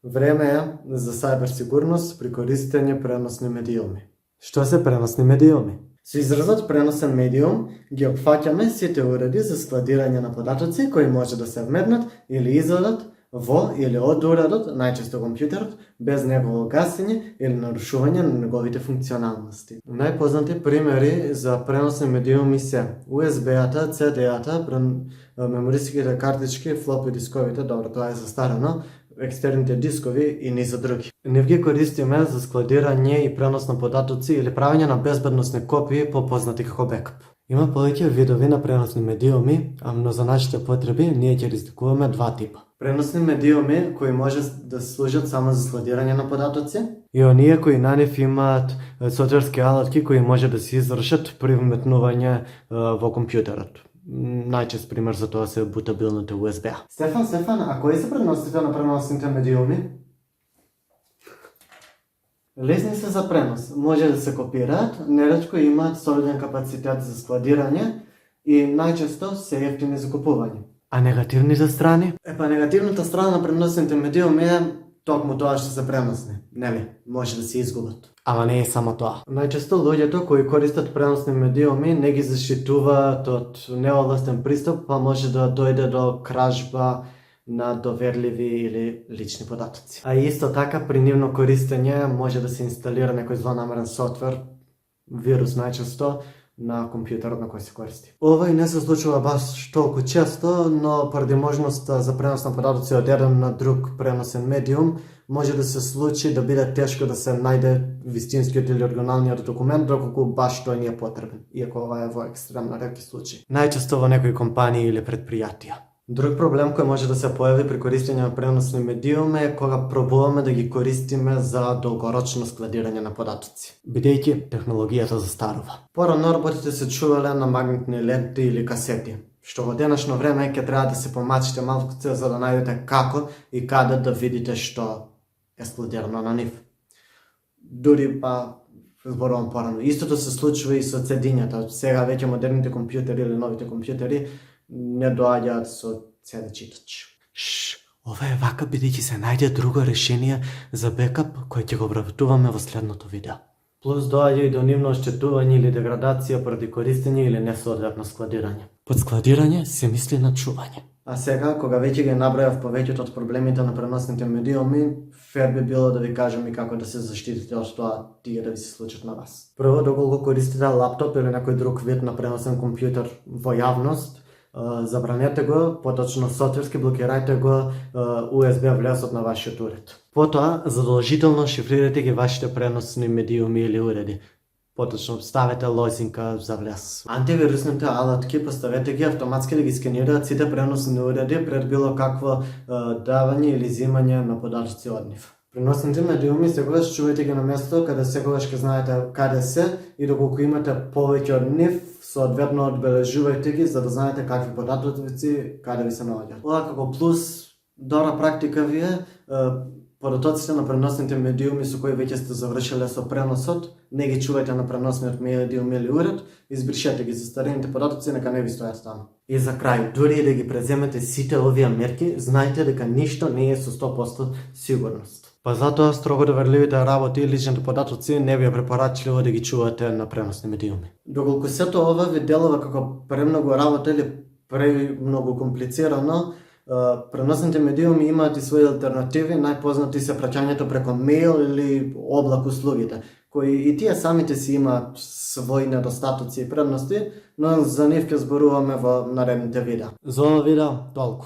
Време е за сајберсигурност при користење преносни медиуми. Што се преносни медиуми? Со изразот преносен медиум ги опфаќаме сите уреди за складирање на податоци кои може да се вметнат или извадат во или од уредот, најчесто компјутерот, без негово гасење или нарушување на неговите функционалности. Најпознати примери за преносни медиуми се USB-ата, CD-ата, мемористските картички, флопи дисковите, добро, тоа е застарено, екстерните дискови и низа други. Нив ги користиме за складирање и пренос на податоци или правење на безбедносни копии, попознати како бекап. Има повеќе видови на преносни медиуми, но за нашите потреби ние ќе разликуваме два типа. Преносни медиуми кои може да служат само за складирање на податоци и оние кои на нив имаат софтверски алатки кои може да се извршат при вметнување во компјутерот. Најчест пример за тоа се бутабилните USB. Стефан, а кои се предностите на преносните медиуми? Лесни се за пренос, може да се копираат, неретко имаат солиден капацитет за складирање и најчесто се ефтини за купување. А негативните страни? Негативната страна на преносните медиуми е токму тоа што се преносни. Нели, може да се изгубат. Ама не е само тоа. Најчесто луѓето кои користат преносни медиуми не ги заштитуваат од неовластен пристап, па може да дојде до кражба на доверливи или лични податоци. А исто така при нивно користење може да се инсталира некој злонамерен софтвер, вирус најчесто, на компјутерот на кој се користи. Ова и не се случува баш толку често, но поради можноста за пренос на податоци од еден на друг преносен медиум, може да се случи да биде тешко да се најде вистинскиот или оригиналниот документ, доколку баш тој не е потребен, иако ова е во екстремно ретки случаи. Најчесто во некои компании или предпријатија. Друг проблем кој може да се појави при користење на преносни медиуми е кога пробуваме да ги користиме за долгорочно складирање на податоци, бидејќи технологијата застарува. Порано работите се чувале на магнитни ленти или касети, што во денешно време ќе треба да се помачите малку за да најдете како и каде да видите што е складирано на нив. Дури зборувам порано. Истото се случува и со CD-њата. Сега веќе модерните компјутери или новите компјутери не доаѓаат со CD читач. Ова е вака бидејќи се најде друго решение за бекап кој ќе го обработуваме во следното видео. Плюс доаѓа и до нивно оштетување или деградација поради користење или несоодветно складирање. Под складирање се мисли на чување. А сега, кога веќе ги набројав повеќето од проблемите на преносните медиуми, фер би било да ви кажам и како да се заштитите од тоа тие да ви се случат на вас. Прво, доколку користите лаптоп или некој друг вид на преносен компјутер во јавност, забранете го, поточно софтверски блокирајте го USB влезот на вашиот уред. Потоа, задолжително шифрирате ги вашите преносни медиуми или уреди. Поточно ставете лозинка за влез. Антивирусните алатки поставете ги автоматски да ги сканираат сите преносни уреди пред било какво давање или зимање на податоци од нив. Преносните медиуми секогаш чувајте ги на место каде секогаш ќе знаете каде се и доколку имате повеќе од нив, соодветно одбележувајте ги за да знаете какви податоци каде ви се наоѓаат. Ова како плюс добра практика ви е податоците на преносните медиуми со кои веќе сте завршиле со преносот, не ги чувајте на преносниот медиум или уред, избришете ги застарените податоци, нека не ви стојат таму. И за крај, дури и да ги преземете сите овие мерки, знајте дека ништо не е со 100% сигурност. Па затоа строго доверливите работи и личните податоци не ви е препорачливо да ги чувате на преносни медиуми. Доколку сето ова ви делува како премногу работа или премногу комплицирано, преносните медиуми имаат и своји алтернативи, најпознати се праќањето преко мејл или облак услугите, кои и тие самите си имаат своји недостатоци и предности, но за нив ќе зборуваме во наредните видеа. За ова видео толку.